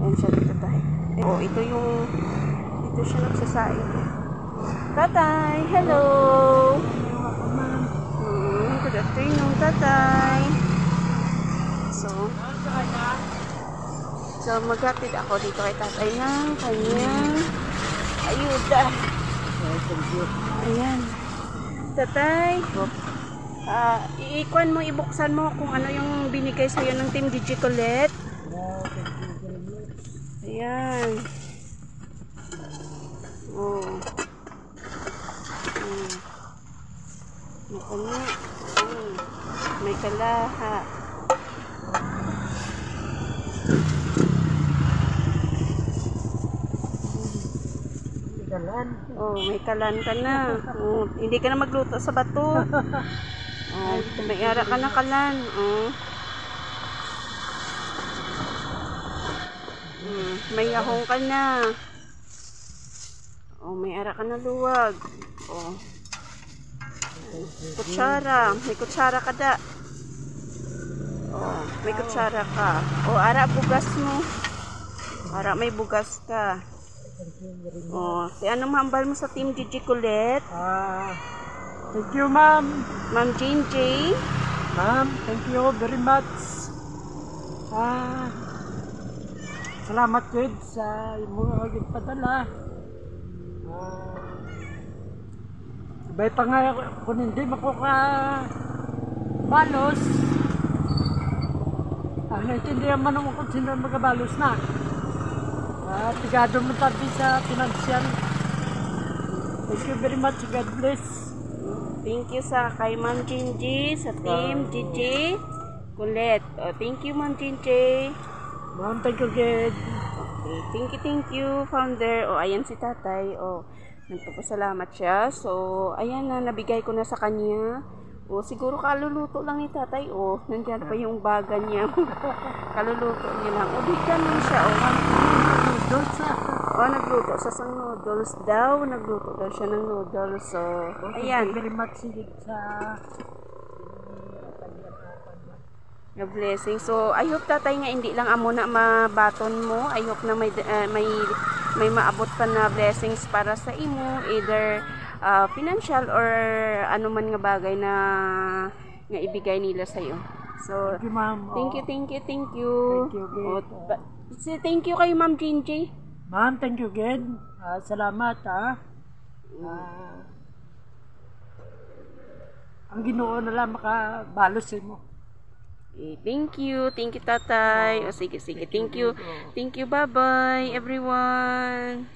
Ayan siya dito tayo. Oh, ito siya nagsasaing. Tatay, hello! Good afternoon, tatay. So maghatid ako dito kay tatay ng kanyang ayuda. Ayan. Tatay, iikwan mo, ibuksan mo kung ano yung binigay sa'yo ng Team Digicolette. Ayan. Oh. May kalaha. Oh, may kalan ka na. Oh, hindi ka na magluto sa bato. Oh, may ara ka na kalan. Oh. May yahong ka na. Oh, may ara ka na luwag. Oh. Kutsara, may kutsara ka da. Oh, may kutsara ka. Oh, ara bugas mo. Ara may bugas ka. Oh, ano mahambal mo sa Team Digicolette? Thank you, ma'am. Ma'am Jane J. Ma'am, thank you very much. Salamat good sa imong padala. Ibay pa nga kung hindi makuka balos. Naintindihan man naman kung sino magabalos na. Tigado mo tabi sa financial. Thank you very much. God bless. Thank you sa kay Ma'am Jinji, sa Team Gigi Colette. Oh, thank you, Ma'am Jinji. Ma'am, thank you again. Okay, thank you, founder. Oh, ayan si tatay. Oh, nagpapasalamat siya. So, ayan na, nabigay ko na sa kanya. Oh, siguro kaluluto lang ni tatay. Oh, nandyan pa yung baga niya. Kaluluto niya lang. Oh, bigyan lang siya. Oh, nagluto sa sang noodles daw. Nagluto daw siya ng noodles. So, ayan. Thank you very much sa a blessing. So, I hope tatay nga hindi lang amo na mabaton mo. I hope na may maabot pa na blessings para sa imo. Either financial or ano man nga bagay na nga ibigay nila sa iyo. So, thank you, ma'am. Thank you. Thank you, Thank you kay Ma'am Jinji. Ma'am, thank you again. Salamat, ang Ginoo na lang makabalos sa mo. Thank you, tatay. O sige, thank you. Thank you, bye-bye, everyone.